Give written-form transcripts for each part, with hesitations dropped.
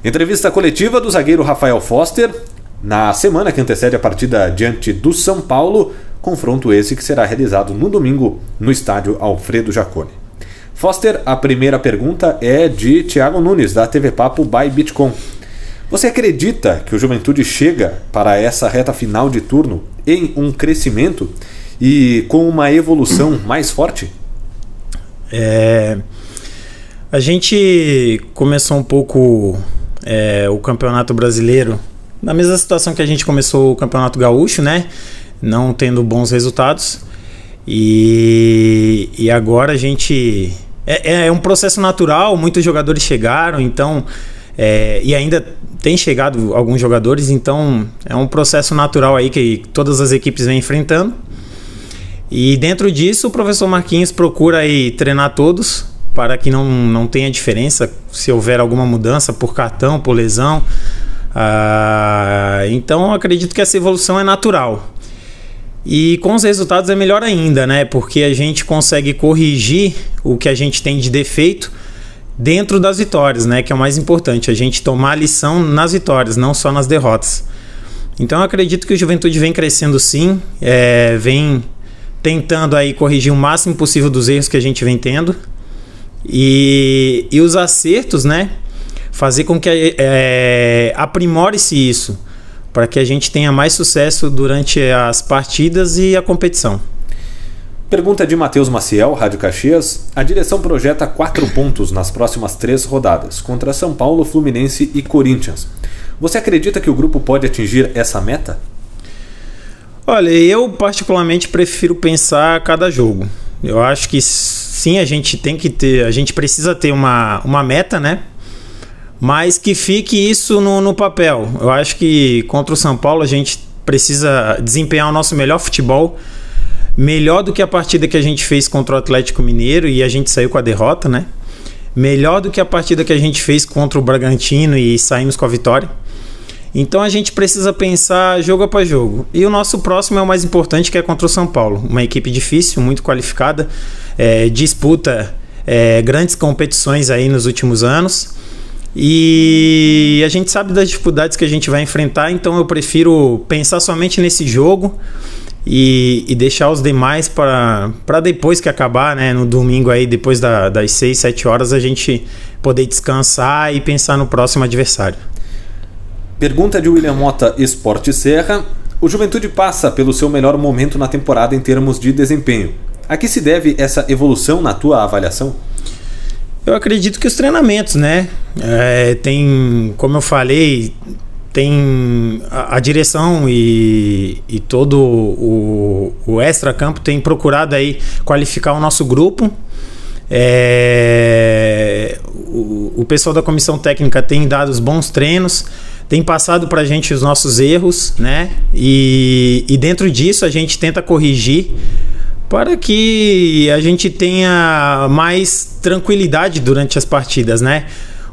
Entrevista coletiva do zagueiro Rafael Foster na semana que antecede a partida diante do São Paulo, confronto esse que será realizado no domingo no estádio Alfredo Jaconi. Foster, a primeira pergunta é de Thiago Nunes, da TV Papo by Bitcom. Você acredita que o Juventude chega para essa reta final de turno em um crescimento e com uma evolução mais forte? A gente começou um pouco o Campeonato Brasileiro na mesma situação que a gente começou o Campeonato Gaúcho, né? Não tendo bons resultados. E agora a gente... É um processo natural, muitos jogadores chegaram, então... e ainda tem chegado alguns jogadores, então é um processo natural aí que todas as equipes vêm enfrentando. E dentro disso o professor Marquinhos procura aí treinar todos para que não tenha diferença se houver alguma mudança por cartão, por lesão. Então eu acredito que essa evolução é natural. E com os resultados é melhor ainda, né? Porque a gente consegue corrigir o que a gente tem de defeito dentro das vitórias, né? Que é o mais importante, a gente tomar a lição nas vitórias, não só nas derrotas. Então eu acredito que o Juventude vem crescendo sim, vem tentando aí corrigir o máximo possível dos erros que a gente vem tendo e os acertos, né? Fazer com que aprimore-se isso, para que a gente tenha mais sucesso durante as partidas e a competição. Pergunta de Matheus Maciel, Rádio Caxias. A direção projeta 4 pontos nas próximas 3 rodadas, contra São Paulo, Fluminense e Corinthians. Você acredita que o grupo pode atingir essa meta? Olha, eu particularmente prefiro pensar a cada jogo. Eu acho que sim, a gente precisa ter uma meta, né? Mas que fique isso no papel. Eu acho que contra o São Paulo a gente precisa desempenhar o nosso melhor futebol, melhor do que a partida que a gente fez contra o Atlético Mineiro e a gente saiu com a derrota, né? Melhor do que a partida que a gente fez contra o Bragantino e saímos com a vitória. Então a gente precisa pensar jogo após jogo. E o nosso próximo é o mais importante, que é contra o São Paulo. Uma equipe difícil, muito qualificada, disputa grandes competições aí nos últimos anos. E a gente sabe das dificuldades que a gente vai enfrentar, então eu prefiro pensar somente nesse jogo e deixar os demais para depois que acabar, né, no domingo aí, depois das 6, 7 horas, a gente poder descansar e pensar no próximo adversário. Pergunta de William Mota, Esporte Serra. O Juventude passa pelo seu melhor momento na temporada em termos de desempenho. A que se deve essa evolução na tua avaliação? Eu acredito que os treinamentos, né? Como eu falei, tem a direção e todo o extra-campo tem procurado aí qualificar o nosso grupo. O pessoal da comissão técnica tem dado os bons treinos, tem passado para a gente os nossos erros, né? E dentro disso a gente tenta corrigir para que a gente tenha mais tranquilidade durante as partidas, né?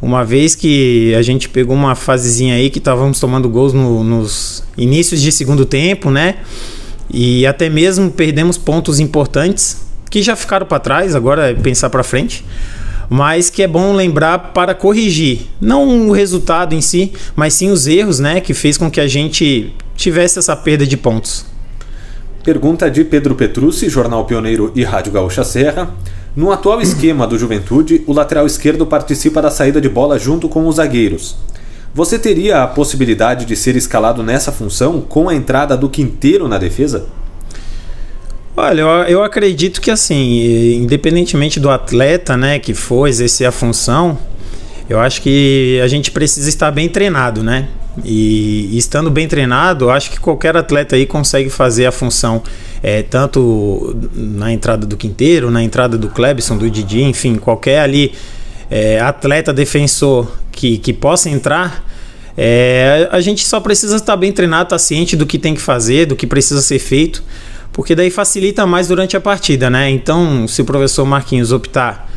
Uma vez que a gente pegou uma fasezinha aí que estávamos tomando gols nos inícios de segundo tempo, né? E até mesmo perdemos pontos importantes que já ficaram para trás, agora é pensar para frente. Mas que é bom lembrar para corrigir, não o resultado em si, mas sim os erros, né? Que fez com que a gente tivesse essa perda de pontos. Pergunta de Pedro Petrucci, Jornal Pioneiro e Rádio Gaúcha Serra. No atual esquema do Juventude, o lateral esquerdo participa da saída de bola junto com os zagueiros. Você teria a possibilidade de ser escalado nessa função com a entrada do Quinteiro na defesa? Olha, eu acredito que assim, independentemente do atleta, né, que for exercer a função, eu acho que a gente precisa estar bem treinado, né? E estando bem treinado, eu acho que qualquer atleta aí consegue fazer a função, tanto na entrada do Quinteiro, na entrada do Clebson, do Didi, enfim, qualquer ali atleta defensor que possa entrar. A gente só precisa estar bem treinado, estar ciente do que tem que fazer, do que precisa ser feito, porque daí facilita mais durante a partida, né? Então, se o professor Marquinhos optar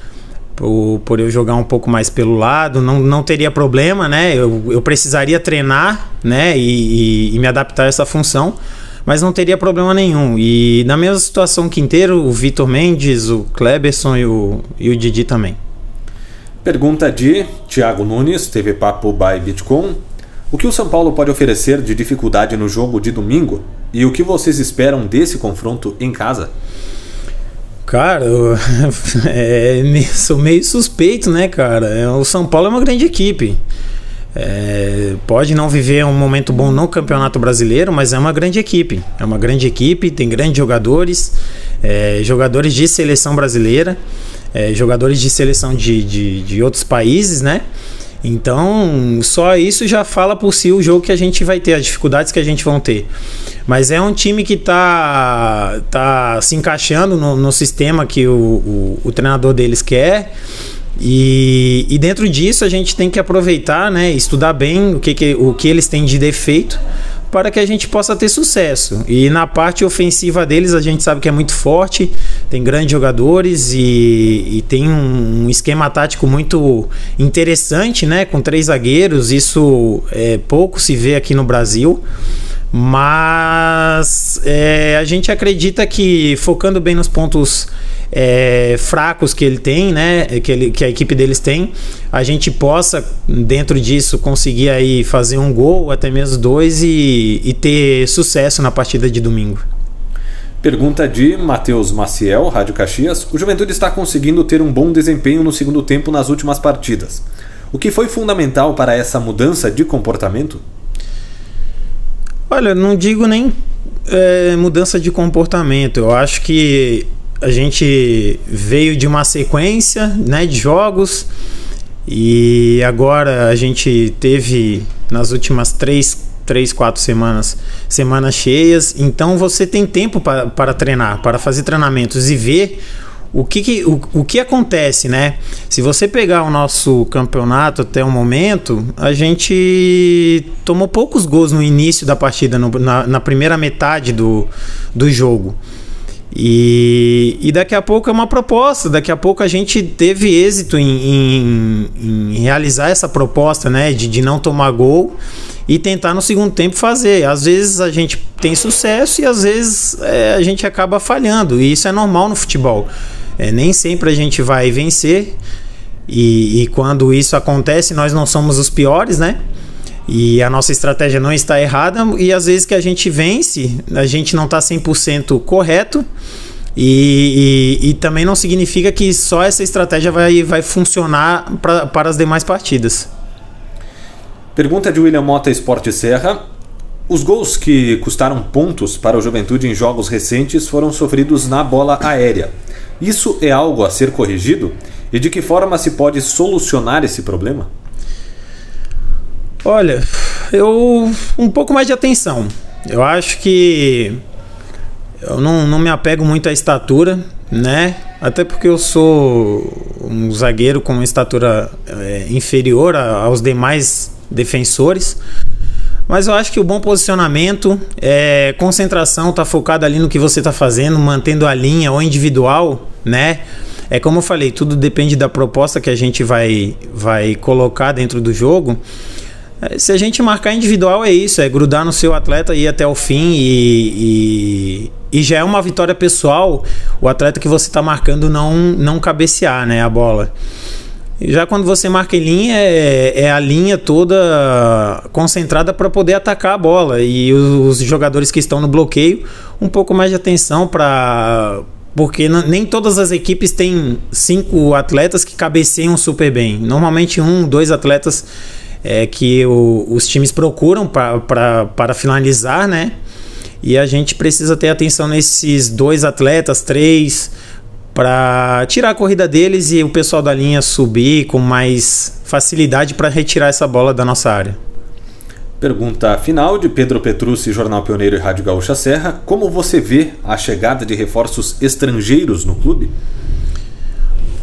por eu jogar um pouco mais pelo lado, não teria problema, né? Eu precisaria treinar, né? E me adaptar a essa função, mas não teria problema nenhum. E na mesma situação Quinteiro, o Vitor Mendes, o Cleberson e o Didi também. Pergunta de Thiago Nunes, TV Papo by Bitcoin. O que o São Paulo pode oferecer de dificuldade no jogo de domingo? E o que vocês esperam desse confronto em casa? Cara, sou meio suspeito, né, cara? O São Paulo é uma grande equipe. Pode não viver um momento bom no Campeonato Brasileiro, mas é uma grande equipe. É uma grande equipe, tem grandes jogadores, jogadores de seleção brasileira, jogadores de seleção de outros países, né? Então, só isso já fala por si o jogo que a gente vai ter, as dificuldades que a gente vai ter. Mas é um time que tá se encaixando no sistema que o treinador deles quer. E dentro disso a gente tem que aproveitar, né, estudar bem o que eles têm de defeito para que a gente possa ter sucesso. E na parte ofensiva deles a gente sabe que é muito forte, tem grandes jogadores e tem um esquema tático muito interessante, né, com 3 zagueiros. Isso pouco se vê aqui no Brasil. Mas a gente acredita que focando bem nos pontos fracos que ele tem, né, que a equipe deles tem, a gente possa dentro disso conseguir aí fazer um gol, até mesmo 2 e ter sucesso na partida de domingo. Pergunta de Matheus Maciel, Rádio Caxias. O Juventude está conseguindo ter um bom desempenho no segundo tempo nas últimas partidas. O que foi fundamental para essa mudança de comportamento? Olha, não digo nem mudança de comportamento. Eu acho que a gente veio de uma sequência, né, de jogos e agora a gente teve nas últimas 4 semanas cheias. Então você tem tempo para treinar, para fazer treinamentos e ver o que acontece, né? Se você pegar o nosso campeonato até o momento, a gente tomou poucos gols no início da partida, na primeira metade do jogo. E daqui a pouco é uma proposta, daqui a pouco a gente teve êxito em realizar essa proposta, né? De não tomar gol e tentar no segundo tempo fazer. Às vezes a gente tem sucesso e às vezes a gente acaba falhando, e isso é normal no futebol. Nem sempre a gente vai vencer e quando isso acontece nós não somos os piores, né? E a nossa estratégia não está errada, e às vezes que a gente vence, a gente não está 100% correto e também não significa que só essa estratégia vai funcionar para as demais partidas. Pergunta de William Mota, Esporte Serra. Os gols que custaram pontos para o Juventude em jogos recentes foram sofridos na bola aérea. Isso é algo a ser corrigido? E de que forma se pode solucionar esse problema? Olha, um pouco mais de atenção. Eu acho que eu não me apego muito à estatura, né? Até porque eu sou um zagueiro com uma estatura inferior aos demais defensores. Mas eu acho que o bom posicionamento, concentração, tá focado ali no que você tá fazendo, mantendo a linha ou individual, né? Como eu falei, tudo depende da proposta que a gente vai colocar dentro do jogo. Se a gente marcar individual, é isso, grudar no seu atleta e ir até o fim e já é uma vitória pessoal o atleta que você tá marcando não cabecear, né, a bola. Já quando você marca em linha, é a linha toda concentrada para poder atacar a bola. E os jogadores que estão no bloqueio, um pouco mais de atenção porque nem todas as equipes têm 5 atletas que cabeceiam super bem. Normalmente 1, 2 atletas que os times procuram para finalizar, né? E a gente precisa ter atenção nesses 2 atletas, 3, para tirar a corrida deles e o pessoal da linha subir com mais facilidade para retirar essa bola da nossa área. Pergunta final de Pedro Petrucci, Jornal Pioneiro e Rádio Gaúcha Serra. Como você vê a chegada de reforços estrangeiros no clube?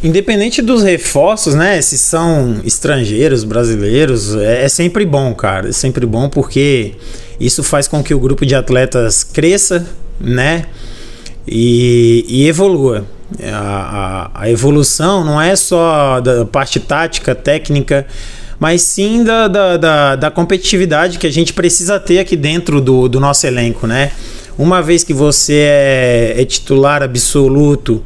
Independente dos reforços, né? Se são estrangeiros, brasileiros, é sempre bom, cara. É sempre bom porque isso faz com que o grupo de atletas cresça, né? E evolua. A evolução não é só da parte tática, técnica, mas sim da competitividade que a gente precisa ter aqui dentro do nosso elenco, né? Uma vez que você é titular absoluto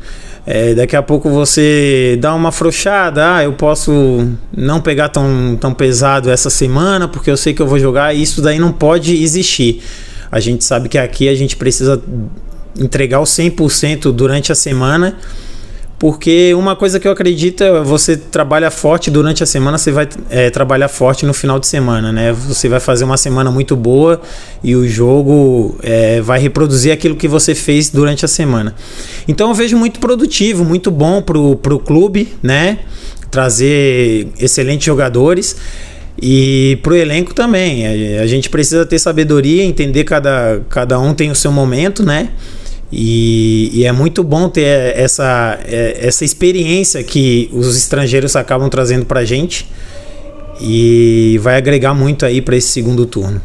Daqui a pouco você dá uma afrouxada, eu posso não pegar tão pesado essa semana porque eu sei que eu vou jogar, e isso daí não pode existir. A gente sabe que aqui a gente precisa entregar o 100% durante a semana, porque uma coisa que eu acredito é você trabalha forte durante a semana, você vai trabalhar forte no final de semana, né? Você vai fazer uma semana muito boa e o jogo vai reproduzir aquilo que você fez durante a semana. Então eu vejo muito produtivo, muito bom pro clube, né? Trazer excelentes jogadores. E pro elenco também. A gente precisa ter sabedoria, entender cada um tem o seu momento, né? E é muito bom ter essa experiência que os estrangeiros acabam trazendo pra gente, e vai agregar muito aí para esse segundo turno.